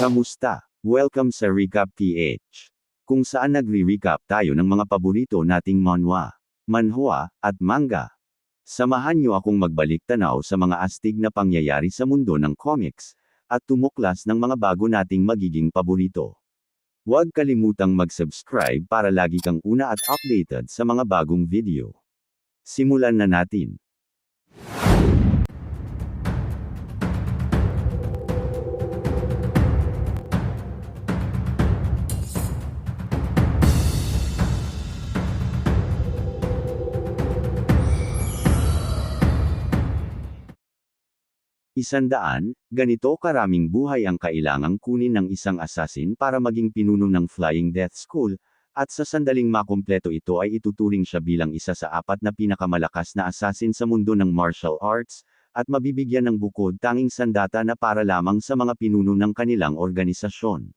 Kamusta? Welcome sa Recap PH, kung saan nagre-recap tayo ng mga paborito nating manhwa, manhwa, at manga. Samahan niyo akong magbalik tanaw sa mga astig na pangyayari sa mundo ng comics, at tumuklas ng mga bago nating magiging paborito. Huwag kalimutang mag-subscribe para lagi kang una at updated sa mga bagong video. Simulan na natin. Ganito karaming buhay ang kailangang kunin ng isang assassin para maging pinuno ng Flying Death School, at sa sandaling makumpleto ito ay ituturing siya bilang isa sa 4 na pinakamalakas na assassin sa mundo ng martial arts, at mabibigyan ng bukod tanging sandata na para lamang sa mga pinuno ng kanilang organisasyon.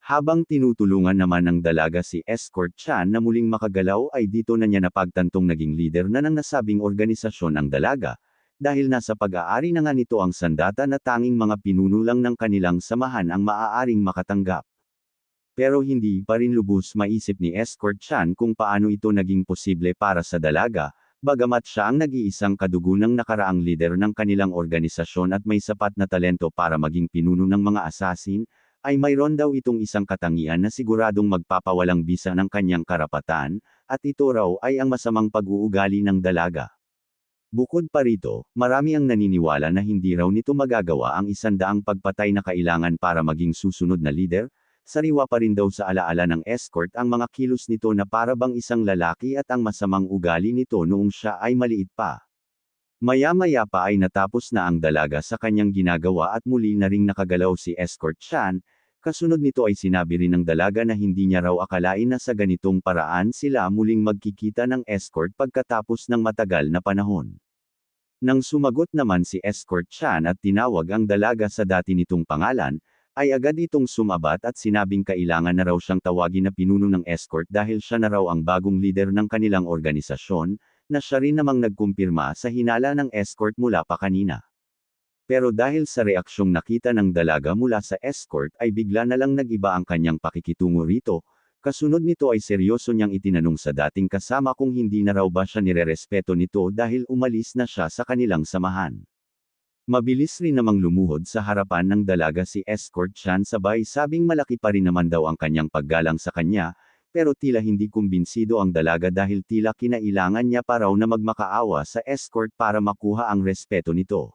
Habang tinutulungan naman ng dalaga si Escort Chan na muling makagalaw ay dito na niya napagtantong naging leader na ng nasabing organisasyon ang dalaga, dahil nasa pag-aari na nga nito ang sandata na tanging mga pinuno lang ng kanilang samahan ang maaaring makatanggap. Pero hindi pa rin lubos maisip ni Escort Chan kung paano ito naging posible para sa dalaga, bagamat siya ang nag-iisang kadugo ng nakaraang leader ng kanilang organisasyon at may sapat na talento para maging pinuno ng mga assassin, ay mayroon daw itong isang katangian na siguradong magpapawalang bisa ng kanyang karapatan, at ito raw ay ang masamang pag-uugali ng dalaga. Bukod pa rito, marami ang naniniwala na hindi raw nito magagawa ang 100 pagpatay na kailangan para maging susunod na leader. Sariwa pa rin daw sa alaala ng Escort ang mga kilos nito na para bang isang lalaki at ang masamang ugali nito noong siya ay maliit pa. Maya-maya pa ay natapos na ang dalaga sa kanyang ginagawa at muli na ring nakagalaw si Escort Chan. Kasunod nito ay sinabi rin ng dalaga na hindi niya raw akalain na sa ganitong paraan sila muling magkikita ng Escort pagkatapos ng matagal na panahon. Nang sumagot naman si Escort Chan at tinawag ang dalaga sa dati nitong pangalan, ay agad itong sumabat at sinabing kailangan na raw siyang tawagin na pinuno ng Escort dahil siya na raw ang bagong leader ng kanilang organisasyon, na siya rin namang nagkumpirma sa hinala ng Escort mula pa kanina. Pero dahil sa reaksyong nakita ng dalaga mula sa Escort ay bigla na lang nag-iba ang kanyang pakikitungo rito. Kasunod nito ay seryoso niyang itinanong sa dating kasama kung hindi na raw ba siya nirerespeto nito dahil umalis na siya sa kanilang samahan. Mabilis rin namang lumuhod sa harapan ng dalaga si Escort Chan sabay sabing malaki pa rin naman daw ang kanyang paggalang sa kanya, pero tila hindi kumbinsido ang dalaga dahil tila kinailangan niya pa raw na magmakaawa sa Escort para makuha ang respeto nito.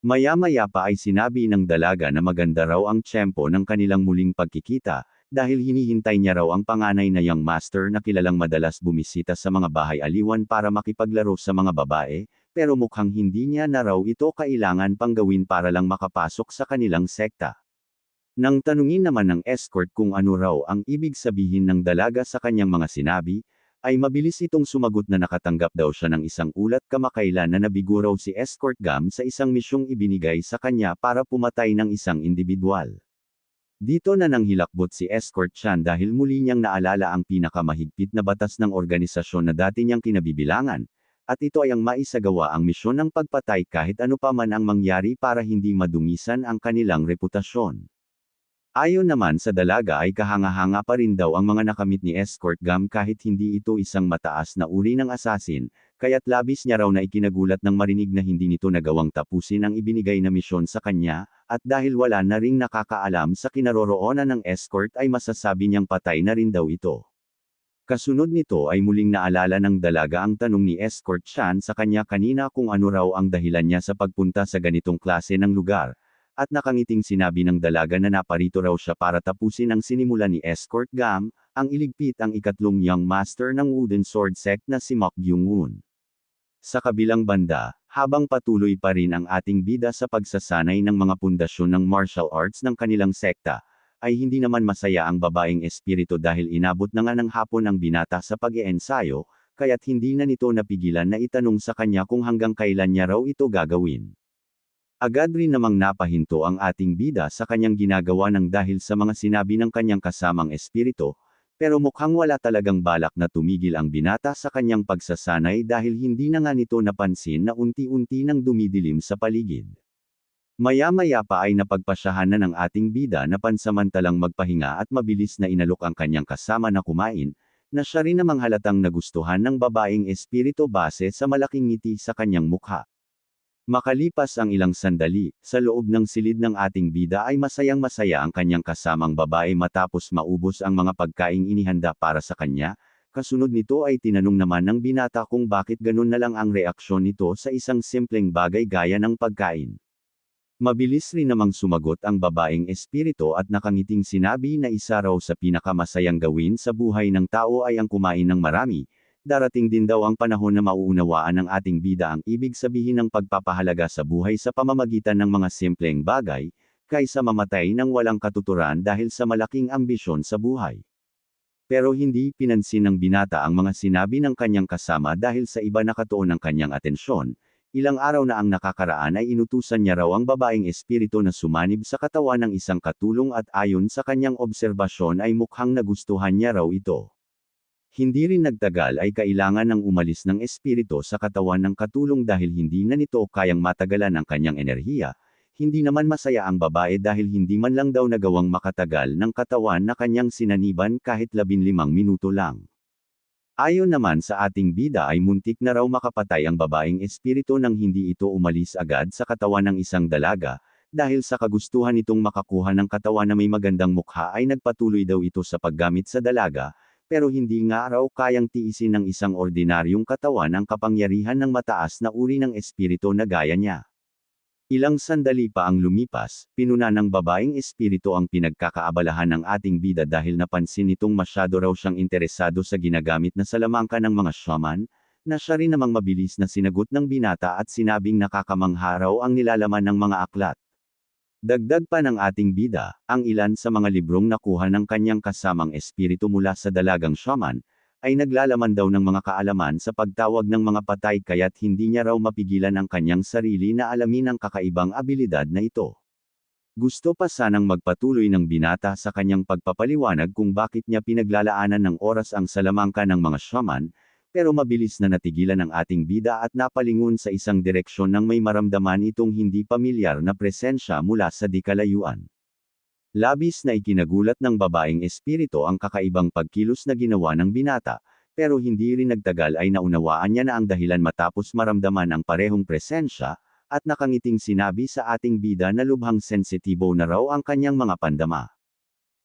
Maya-maya pa ay sinabi ng dalaga na maganda raw ang tiyempo ng kanilang muling pagkikita, dahil hinihintay niya raw ang panganay na young master na kilalang madalas bumisita sa mga bahay-aliwan para makipaglaro sa mga babae, pero mukhang hindi niya na raw ito kailangan pang gawin para lang makapasok sa kanilang sekta. Nang tanungin naman ng Escort kung ano raw ang ibig sabihin ng dalaga sa kanyang mga sinabi, ay mabilis itong sumagot na nakatanggap daw siya ng isang ulat kamakailan na nabigo raw si Escort Gam sa isang misyong ibinigay sa kanya para pumatay ng isang individual. Dito na nang hilakbot si Escort Chan dahil muli niyang naalala ang pinakamahigpit na batas ng organisasyon na dati niyang kinabibilangan, at ito ay ang maisagawa ang misyon ng pagpatay kahit ano pa man ang mangyari para hindi madungisan ang kanilang reputasyon. Ayon naman sa dalaga ay kahanga-hanga pa rin daw ang mga nakamit ni Escort Gam kahit hindi ito isang mataas na uri ng assassin, kaya't labis niya raw na ikinagulat nang marinig na hindi nito nagawang tapusin ang ibinigay na misyon sa kanya, at dahil wala na ring nakakaalam sa kinaroroonan ng Escort ay masasabi niyang patay na rin daw ito. Kasunod nito ay muling naalala ng dalaga ang tanong ni Escort Chan sa kanya kanina kung ano raw ang dahilan niya sa pagpunta sa ganitong klase ng lugar, at nakangiting sinabi ng dalaga na naparito raw siya para tapusin ang sinimulan ni Escort Gam, ang iligpit ang ikatlong young master ng Wooden Sword Sect na si Mok Byung-woon. Sa kabilang banda, habang patuloy pa rin ang ating bida sa pagsasanay ng mga pundasyon ng martial arts ng kanilang sekta, ay hindi naman masaya ang babaeng espiritu dahil inabot na nga ng hapon ang binata sa pag-iensayo, kaya't hindi na nito napigilan na itanong sa kanya kung hanggang kailan niya raw ito gagawin. Agad rin namang napahinto ang ating bida sa kanyang ginagawa ng dahil sa mga sinabi ng kanyang kasamang espiritu, pero mukhang wala talagang balak na tumigil ang binata sa kanyang pagsasanay dahil hindi na nga nito napansin na unti-unti nang dumidilim sa paligid. Maya-maya pa ay napagpasyahan na ng ating bida na pansamantalang magpahinga at mabilis na inalok ang kanyang kasama na kumain, na siya rin namang halatang nagustuhan ng babaeng espiritu base sa malaking ngiti sa kanyang mukha. Makalipas ang ilang sandali, sa loob ng silid ng ating bida ay masayang-masaya ang kanyang kasamang babae matapos maubos ang mga pagkaing inihanda para sa kanya. Kasunod nito ay tinanong naman ng binata kung bakit ganun na lang ang reaksyon nito sa isang simpleng bagay gaya ng pagkain. Mabilis rin namang sumagot ang babaeng espiritu at nakangiting sinabi na isa raw sa pinakamasayang gawin sa buhay ng tao ay ang kumain ng marami. Darating din daw ang panahon na mauunawaan ng ating bida ang ibig sabihin ng pagpapahalaga sa buhay sa pamamagitan ng mga simpleng bagay, kaysa mamatay ng walang katuturan dahil sa malaking ambisyon sa buhay. Pero hindi pinansin ng binata ang mga sinabi ng kanyang kasama dahil sa iba nakatuon ang kanyang atensyon. Ilang araw na ang nakakaraan ay inutusan niya raw ang babaeng espiritu na sumanib sa katawan ng isang katulong at ayon sa kanyang obserbasyon ay mukhang nagustuhan niya raw ito. Hindi rin nagtagal ay kailangan ng umalis ng espiritu sa katawan ng katulong dahil hindi na nito kayang matagalan ang kanyang enerhiya. Hindi naman masaya ang babae dahil hindi man lang daw nagawang makatagal ng katawan na kanyang sinaniban kahit 15 minuto lang. Ayon naman sa ating bida ay muntik na raw makapatay ang babaeng espiritu nang hindi ito umalis agad sa katawan ng isang dalaga, dahil sa kagustuhan nitong makakuha ng katawan na may magandang mukha ay nagpatuloy daw ito sa paggamit sa dalaga, pero hindi nga raw kayang tiisin ng isang ordinaryong katawan ang kapangyarihan ng mataas na uri ng espiritu na gaya niya. Ilang sandali pa ang lumipas, pinuna ng babaeng espiritu ang pinagkakaabalahan ng ating bida dahil napansin nitong masyado raw siyang interesado sa ginagamit na salamangka ng mga shaman, na siya rin namang mabilis na sinagot ng binata at sinabing nakakamangha raw ang nilalaman ng mga aklat. Dagdag pa ng ating bida, ang ilan sa mga librong nakuha ng kanyang kasamang espiritu mula sa dalagang shaman, ay naglalaman daw ng mga kaalaman sa pagtawag ng mga patay kaya't hindi niya raw mapigilan ang kanyang sarili na alamin ang kakaibang abilidad na ito. Gusto pa sanang magpatuloy ng binata sa kanyang pagpapaliwanag kung bakit niya pinaglalaanan ng oras ang salamangka ng mga shaman, pero mabilis na natigilan ang ating bida at napalingon sa isang direksyon nang may maramdaman itong hindi pamilyar na presensya mula sa di kalayuan. Labis na ikinagulat ng babaeng espiritu ang kakaibang pagkilos na ginawa ng binata, pero hindi rin nagtagal ay naunawaan niya na ang dahilan matapos maramdaman ang parehong presensya, at nakangiting sinabi sa ating bida na lubhang sensitibo na raw ang kanyang mga pandama.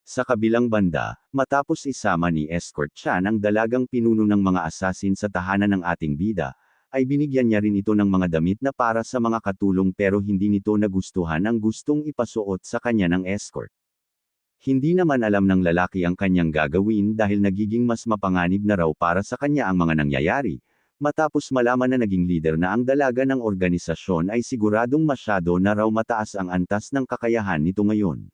Sa kabilang banda, matapos isama ni Escort Chan ang dalagang pinuno ng mga asasin sa tahanan ng ating bida, ay binigyan niya rin ito ng mga damit na para sa mga katulong pero hindi nito nagustuhan ang gustong ipasuot sa kanya ng escort. Hindi naman alam ng lalaki ang kanyang gagawin dahil nagiging mas mapanganib na raw para sa kanya ang mga nangyayari. Matapos malaman na naging leader na ang dalaga ng organisasyon ay siguradong masyado na raw mataas ang antas ng kakayahan nito ngayon.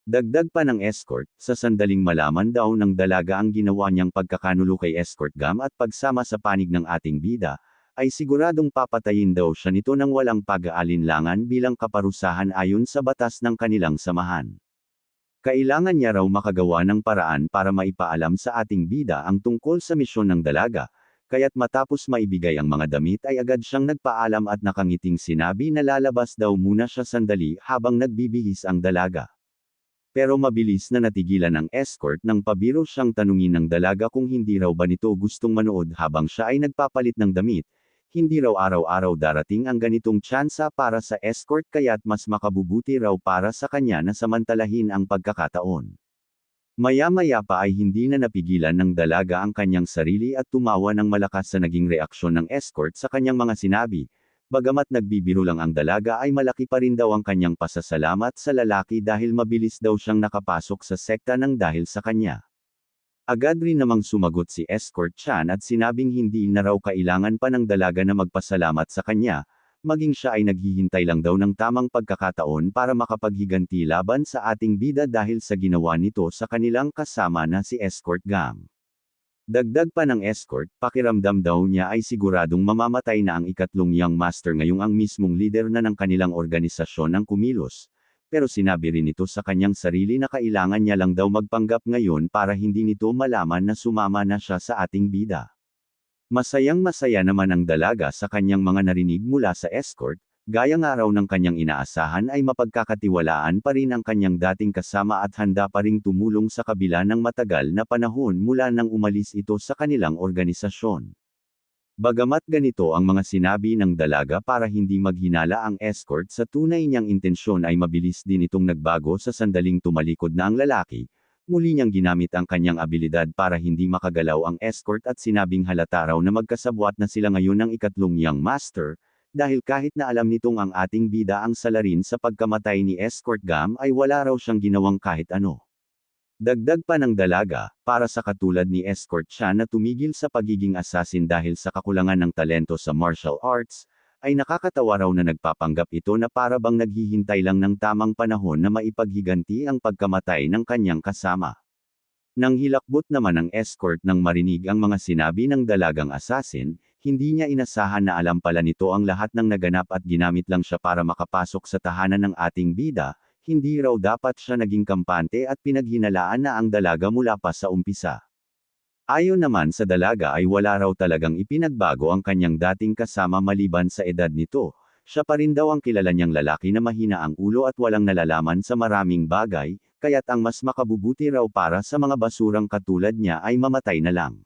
Dagdag pa ng escort, sa sandaling malaman daw ng dalaga ang ginawa niyang pagkakanulo kay Escort Gam at pagsama sa panig ng ating bida, ay siguradong papatayin daw siya nito ng walang pag-aalinlangan bilang kaparusahan ayon sa batas ng kanilang samahan. Kailangan niya raw makagawa ng paraan para maipaalam sa ating bida ang tungkol sa misyon ng dalaga, kaya't matapos maibigay ang mga damit ay agad siyang nagpaalam at nakangiting sinabi na lalabas daw muna siya sandali habang nagbibihis ang dalaga. Pero mabilis na natigilan ng escort nang pabiro siyang tanungin ng dalaga kung hindi raw ba nito gustong manood habang siya ay nagpapalit ng damit. Hindi raw araw-araw darating ang ganitong tsansa para sa escort kaya't mas makabubuti raw para sa kanya na samantalahin ang pagkakataon. Maya-maya pa ay hindi na napigilan ng dalaga ang kanyang sarili at tumawa ng malakas sa naging reaksyon ng escort sa kanyang mga sinabi. Bagamat nagbibiro lang ang dalaga ay malaki pa rin daw ang kanyang pasasalamat sa lalaki dahil mabilis daw siyang nakapasok sa sekta ng dahil sa kanya. Agad rin namang sumagot si Escort Chan at sinabing hindi na raw kailangan pa ng dalaga na magpasalamat sa kanya, maging siya ay naghihintay lang daw ng tamang pagkakataon para makapaghiganti laban sa ating bida dahil sa ginawa nito sa kanilang kasama na si Escort Gam. Dagdag pa ng escort, pakiramdam daw niya ay siguradong mamamatay na ang ikatlong Young Master ngayong ang mismong leader na ng kanilang organisasyon ang kumilos, pero sinabi rin ito sa kanyang sarili na kailangan niya lang daw magpanggap ngayon para hindi nito malaman na sumama na siya sa ating bida. Masayang-masaya naman ang dalaga sa kanyang mga narinig mula sa escort, Gaya nga raw ng kanyang inaasahan ay mapagkakatiwalaan pa rin ang kanyang dating kasama at handa pa ring tumulong sa kabila ng matagal na panahon mula nang umalis ito sa kanilang organisasyon. Bagamat ganito ang mga sinabi ng dalaga para hindi maghinala ang escort sa tunay niyang intensyon ay mabilis din itong nagbago sa sandaling tumalikod na ang lalaki. Muli niyang ginamit ang kanyang abilidad para hindi makagalaw ang escort at sinabing halata raw na magkasabwat na sila ngayon ng ikatlong young master, dahil kahit na alam nitong ang ating bida ang salarin sa pagkamatay ni Escort Gam ay wala raw siyang ginawang kahit ano. Dagdag pa ng dalaga, para sa katulad ni Escort siya na tumigil sa pagiging assassin dahil sa kakulangan ng talento sa martial arts, ay nakakatawa raw na nagpapanggap ito na para bang naghihintay lang ng tamang panahon na maipaghiganti ang pagkamatay ng kanyang kasama. Nang hilakbot naman ang escort nang marinig ang mga sinabi ng dalagang assassin, hindi niya inasahan na alam pala nito ang lahat ng naganap at ginamit lang siya para makapasok sa tahanan ng ating bida, hindi raw dapat siya naging kampante at pinaghinalaan na ang dalaga mula pa sa umpisa. Ayon naman sa dalaga ay wala raw talagang ipinagbago ang kanyang dating kasama maliban sa edad nito, siya pa rin daw ang kilala niyang lalaki na mahina ang ulo at walang nalalaman sa maraming bagay, kaya't ang mas makabubuti raw para sa mga basurang katulad niya ay mamatay na lang.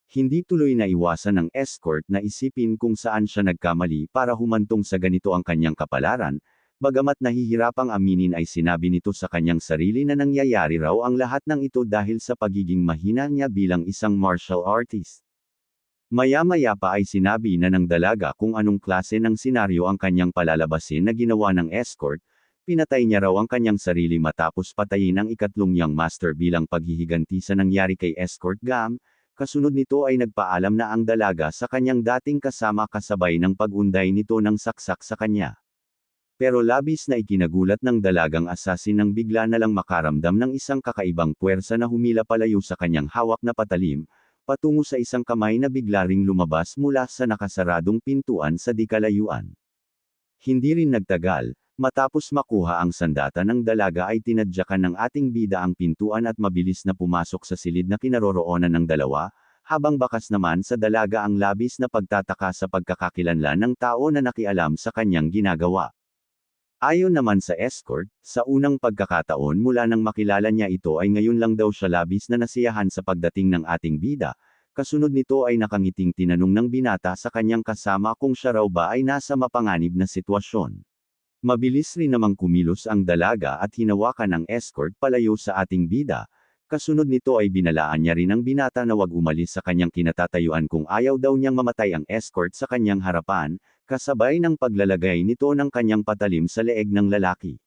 Hindi tuloy na iwasan ng escort na isipin kung saan siya nagkamali para humantong sa ganito ang kanyang kapalaran, bagamat nahihirapang aminin ay sinabi nito sa kanyang sarili na nangyayari raw ang lahat ng ito dahil sa pagiging mahina niya bilang isang martial artist. Maya-maya pa ay sinabi na ng dalaga kung anong klase ng senaryo ang kanyang palalabasin na ginawa ng escort, pinatay niya raw ang kanyang sarili matapos patayin ang ikatlong young master bilang paghihiganti sa nangyari kay Escort Gam, kasunod nito ay nagpaalam na ang dalaga sa kanyang dating kasama kasabay ng pag-unday nito ng saksak sa kanya. Pero labis na ikinagulat ng dalagang assassin nang bigla na lang makaramdam ng isang kakaibang puwersa na humila palayo sa kanyang hawak na patalim, patungo sa isang kamay na bigla ring lumabas mula sa nakasaradong pintuan sa di kalayuan. Hindi rin nagtagal, matapos makuha ang sandata ng dalaga ay tinadyakan ng ating bida ang pintuan at mabilis na pumasok sa silid na kinaroroonan ng dalawa, habang bakas naman sa dalaga ang labis na pagtataka sa pagkakakilanlan ng tao na nakialam sa kanyang ginagawa. Ayon naman sa escort, sa unang pagkakataon mula nang makilala niya ito ay ngayon lang daw siya labis na nasiyahan sa pagdating ng ating bida, kasunod nito ay nakangiting tinanong ng binata sa kanyang kasama kung siya raw ba ay nasa mapanganib na sitwasyon. Mabilis rin namang kumilos ang dalaga at hinawakan ang escort palayo sa ating bida, kasunod nito ay binalaan niya rin ang binata na wag umalis sa kanyang kinatatayuan kung ayaw daw niyang mamatay ang escort sa kanyang harapan, kasabay ng paglalagay nito ng kanyang patalim sa leeg ng lalaki.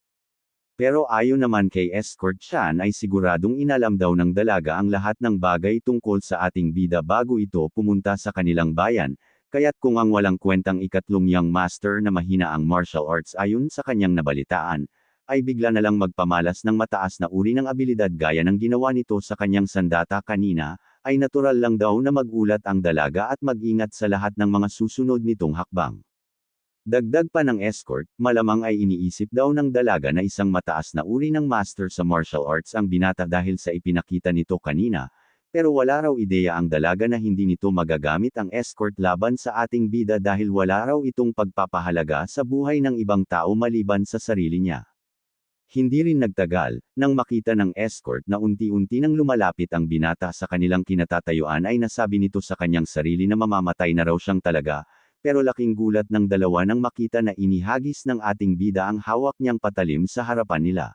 Pero ayon naman kay Escort Chan ay siguradong inalam daw ng dalaga ang lahat ng bagay tungkol sa ating bida bago ito pumunta sa kanilang bayan, kaya't kung ang walang kwentang ikatlong young master na mahina ang martial arts ayon sa kanyang nabalitaan, ay bigla na lang magpamalas ng mataas na uri ng abilidad gaya ng ginawa nito sa kanyang sandata kanina, ay natural lang daw na magulat ang dalaga at mag-ingat sa lahat ng mga susunod nitong hakbang. Dagdag pa ng escort, malamang ay iniisip daw ng dalaga na isang mataas na uri ng master sa martial arts ang binata dahil sa ipinakita nito kanina, pero wala raw ideya ang dalaga na hindi nito magagamit ang escort laban sa ating bida dahil wala raw itong pagpapahalaga sa buhay ng ibang tao maliban sa sarili niya. Hindi rin nagtagal, nang makita ng escort na unti-unti nang lumalapit ang binata sa kanilang kinatatayuan ay nasabi nito sa kanyang sarili na mamamatay na raw siyang talaga, pero laking gulat ng dalawa nang makita na inihagis ng ating bida ang hawak niyang patalim sa harapan nila.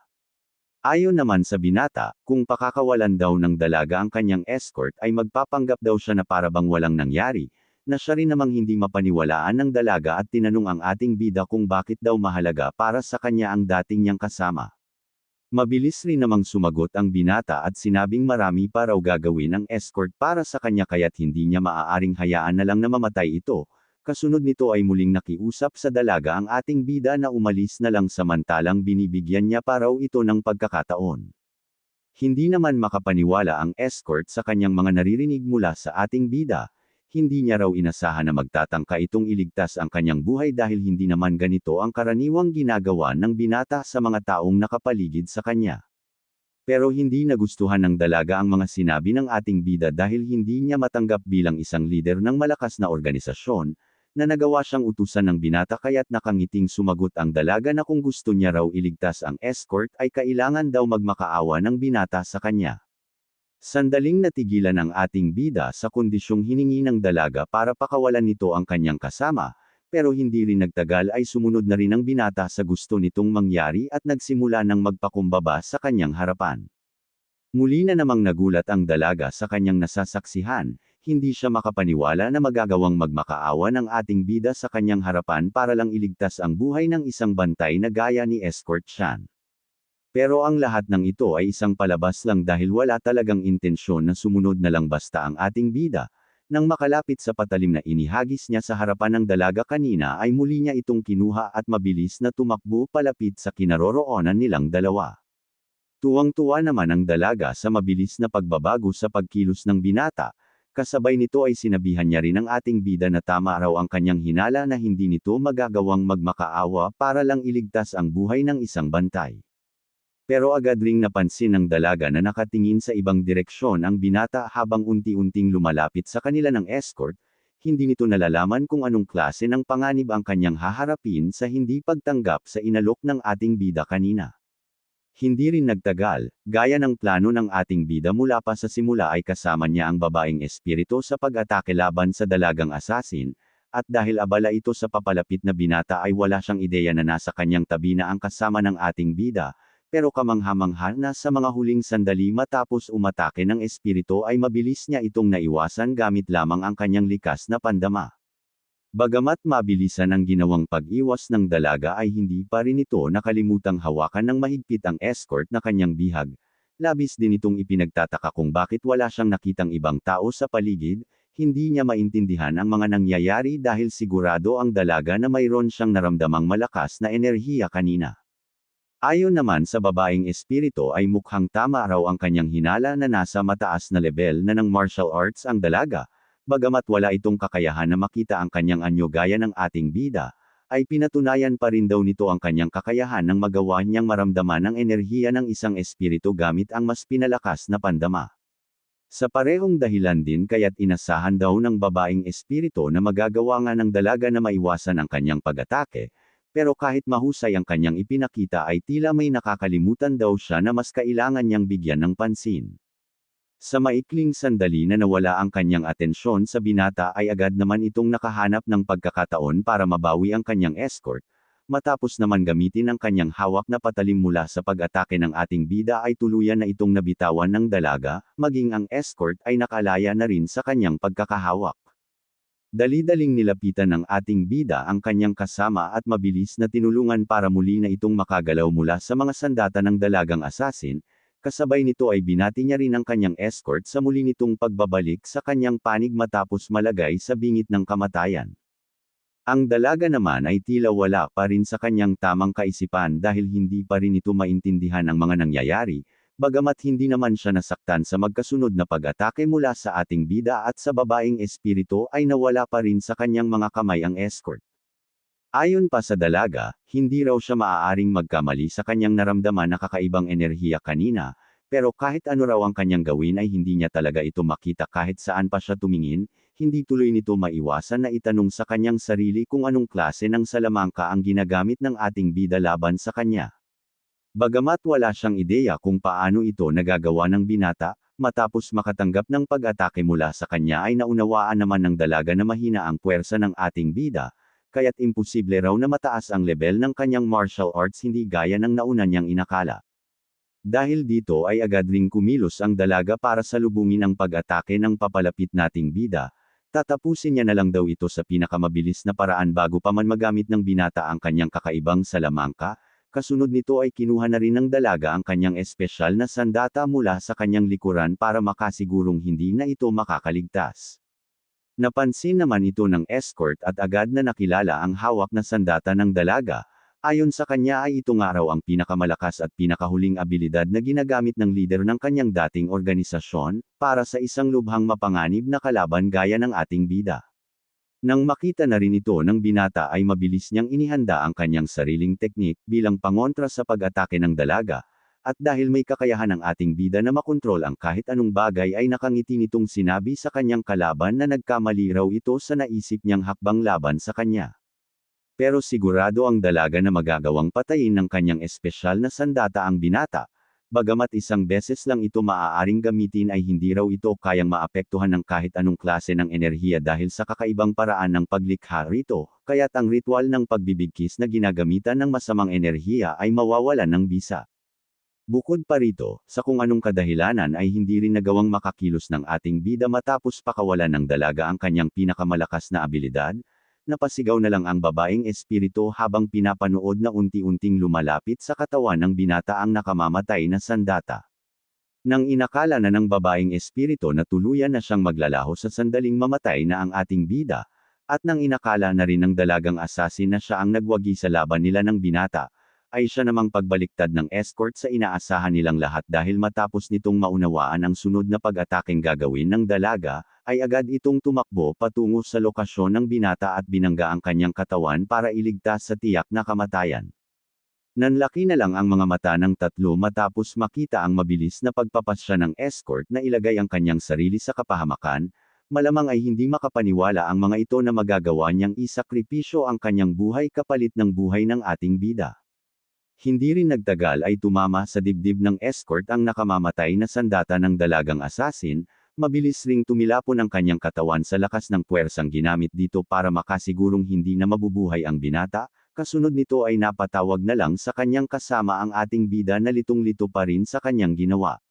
Ayon naman sa binata, kung pakakawalan daw ng dalaga ang kanyang escort ay magpapanggap daw siya na para bang walang nangyari, na siya rin namang hindi mapaniwalaan ng dalaga at tinanong ang ating bida kung bakit daw mahalaga para sa kanya ang dating niyang kasama. Mabilis rin namang sumagot ang binata at sinabing marami pa raw gagawin ang escort para sa kanya kaya't hindi niya maaaring hayaan na lang na mamatay ito. Kasunod nito ay muling nakiusap sa dalaga ang ating bida na umalis na lang samantalang binibigyan niya pa raw ito ng pagkakataon. Hindi naman makapaniwala ang escort sa kanyang mga naririnig mula sa ating bida, hindi niya raw inasahan na magtatangka itong iligtas ang kanyang buhay dahil hindi naman ganito ang karaniwang ginagawa ng binata sa mga taong nakapaligid sa kanya. Pero hindi nagustuhan ng dalaga ang mga sinabi ng ating bida dahil hindi niya matanggap bilang isang lider ng malakas na organisasyon, na nagawa siyang utusan ng binata kaya't nakangiting sumagot ang dalaga na kung gusto niya raw iligtas ang escort ay kailangan daw magmakaawa ng binata sa kanya. Sandaling natigilan ang ating bida sa kondisyong hiningi ng dalaga para pakawalan nito ang kanyang kasama, pero hindi rin nagtagal ay sumunod na rin ang binata sa gusto nitong mangyari at nagsimula ng magpakumbaba sa kanyang harapan. Muli na namang nagulat ang dalaga sa kanyang nasasaksihan, hindi siya makapaniwala na magagawang magmakaawa ng ating bida sa kanyang harapan para lang iligtas ang buhay ng isang bantay na gaya ni Escort Shan. Pero ang lahat ng ito ay isang palabas lang dahil wala talagang intensyon na sumunod na lang basta ang ating bida. Nang makalapit sa patalim na inihagis niya sa harapan ng dalaga kanina ay muli niya itong kinuha at mabilis na tumakbo palapit sa kinaroroonan nilang dalawa. Tuwang-tuwa naman ang dalaga sa mabilis na pagbabago sa pagkilos ng binata, kasabay nito ay sinabihan niya rin ang ating bida na tama raw ang kanyang hinala na hindi nito magagawang magmakaawa para lang iligtas ang buhay ng isang bantay. Pero agad ring napansin ng dalaga na nakatingin sa ibang direksyon ang binata habang unti-unting lumalapit sa kanila ng escort, hindi nito nalalaman kung anong klase ng panganib ang kanyang haharapin sa hindi pagtanggap sa inalok ng ating bida kanina. Hindi rin nagtagal, gaya ng plano ng ating bida mula pa sa simula ay kasama niya ang babaeng espiritu sa pag-atake laban sa dalagang asasin, at dahil abala ito sa papalapit na binata ay wala siyang ideya na nasa kanyang tabi na ang kasama ng ating bida. Pero kamangha-mangha na sa mga huling sandali matapos umatake ng espiritu ay mabilis niya itong naiwasan gamit lamang ang kanyang likas na pandama. Bagamat mabilisan ang ginawang pag-iwas ng dalaga ay hindi pa rin ito nakalimutang hawakan ng mahigpit ang escort na kanyang bihag. Labis din itong ipinagtataka kung bakit wala siyang nakitang ibang tao sa paligid, hindi niya maintindihan ang mga nangyayari dahil sigurado ang dalaga na mayroon siyang naramdamang malakas na enerhiya kanina. Ayon naman sa babaeng espiritu ay mukhang tama raw ang kanyang hinala na nasa mataas na level na ng martial arts ang dalaga, bagamat wala itong kakayahan na makita ang kanyang anyo gaya ng ating bida, ay pinatunayan pa rin daw nito ang kanyang kakayahan ng magawa niyang maramdaman ang enerhiya ng isang espiritu gamit ang mas pinalakas na pandama. Sa parehong dahilan din kaya't inasahan daw ng babaeng espiritu na magagawa nga ng dalaga na maiwasan ang kanyang pag-atake. Pero kahit mahusay ang kanyang ipinakita ay tila may nakakalimutan daw siya na mas kailangan niyang bigyan ng pansin. Sa maikling sandali na nawala ang kanyang atensyon sa binata ay agad naman itong nakahanap ng pagkakataon para mabawi ang kanyang escort, matapos naman gamitin ang kanyang hawak na patalim mula sa pag-atake ng ating bida ay tuluyan na itong nabitawan ng dalaga, maging ang escort ay nakalaya na rin sa kanyang pagkakahawak. Dali-daling nilapitan ng ating bida ang kanyang kasama at mabilis na tinulungan para muli na itong makagalaw mula sa mga sandata ng dalagang asasin, kasabay nito ay binati niya rin ang kanyang escort sa muli nitong pagbabalik sa kanyang panig matapos malagay sa bingit ng kamatayan. Ang dalaga naman ay tila wala pa rin sa kanyang tamang kaisipan dahil hindi pa rin ito maintindihan ang mga nangyayari, bagamat hindi naman siya nasaktan sa magkasunod na pag-atake mula sa ating bida at sa babaeng espiritu ay nawala pa rin sa kanyang mga kamay ang escort. Ayon pa sa dalaga, hindi raw siya maaaring magkamali sa kanyang naramdaman na kakaibang enerhiya kanina, pero kahit ano raw ang kanyang gawin ay hindi niya talaga ito makita kahit saan pa siya tumingin, hindi tuloy nito maiwasan na itanong sa kanyang sarili kung anong klase ng salamangka ang ginagamit ng ating bida laban sa kanya. Bagamat wala siyang ideya kung paano ito nagagawa ng binata, matapos makatanggap ng pag-atake mula sa kanya ay naunawaan naman ng dalaga na mahina ang puwersa ng ating bida, kaya't imposible raw na mataas ang level ng kanyang martial arts hindi gaya ng nauna niyang inakala. Dahil dito ay agad ring kumilos ang dalaga para salubungin ang pag-atake ng papalapit nating bida, tatapusin niya na lang daw ito sa pinakamabilis na paraan bago pa man magamit ng binata ang kanyang kakaibang salamangka. Kasunod nito ay kinuha na rin ng dalaga ang kanyang espesyal na sandata mula sa kanyang likuran para makasigurong hindi na ito makakaligtas. Napansin naman ito ng escort at agad na nakilala ang hawak na sandata ng dalaga, ayon sa kanya ay ito nga raw ang pinakamalakas at pinakahuling abilidad na ginagamit ng lider ng kanyang dating organisasyon, para sa isang lubhang mapanganib na kalaban gaya ng ating bida. Nang makita na rin ito ng binata ay mabilis niyang inihanda ang kanyang sariling teknik bilang pangontra sa pag-atake ng dalaga, At dahil may kakayahan ang ating bida na makontrol ang kahit anong bagay ay nakangiti nitong sinabi sa kanyang kalaban na nagkamali raw ito sa naisip niyang hakbang laban sa kanya. Pero sigurado ang dalaga na magagawang patayin ng kanyang espesyal na sandata ang binata. Bagamat isang beses lang ito maaaring gamitin ay hindi raw ito kayang maapektuhan ng kahit anong klase ng enerhiya dahil sa kakaibang paraan ng paglikha rito, kaya't ang ritual ng pagbibigkis na ginagamitan ng masamang enerhiya ay mawawalan ng bisa. Bukod pa rito, sa kung anong kadahilanan ay hindi rin nagawang makakilos ng ating bida matapos pakawalan ng dalaga ang kanyang pinakamalakas na abilidad, napasigaw na lang ang babaeng espiritu habang pinapanood na unti-unting lumalapit sa katawan ng binata ang nakamamatay na sandata. Nang inakala na ng babaeng espiritu na tuluyan na siyang maglalaho sa sandaling mamatay na ang ating bida, at nang inakala na rin ng dalagang asasin na siya ang nagwagi sa laban nila ng binata, ay siya namang pagbaliktad ng escort sa inaasahan nilang lahat dahil matapos nitong maunawaan ang sunod na pag-atakeng gagawin ng dalaga, ay agad itong tumakbo patungo sa lokasyon ng binata at binangga ang kanyang katawan para iligtas sa tiyak na kamatayan. Nanlaki na lang ang mga mata ng tatlo matapos makita ang mabilis na pagpapasya ng escort na ilagay ang kanyang sarili sa kapahamakan, malamang ay hindi makapaniwala ang mga ito na magagawa niyang isakripisyo ang kanyang buhay kapalit ng buhay ng ating bida. Hindi rin nagtagal ay tumama sa dibdib ng escort ang nakamamatay na sandata ng dalagang asasin, mabilis ring tumilapon ang kanyang katawan sa lakas ng puwersang ginamit dito para makasigurong hindi na mabubuhay ang binata, kasunod nito ay napatawag na lang sa kanyang kasama ang ating bida na litong-lito pa rin sa kanyang ginawa.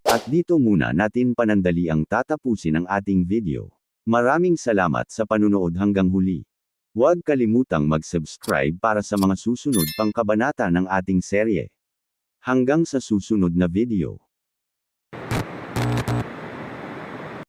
At dito muna natin panandali ang tatapusin ang ating video. Maraming salamat sa panunood hanggang huli. Huwag kalimutang mag-subscribe para sa mga susunod pang kabanata ng ating serye. Hanggang sa susunod na video.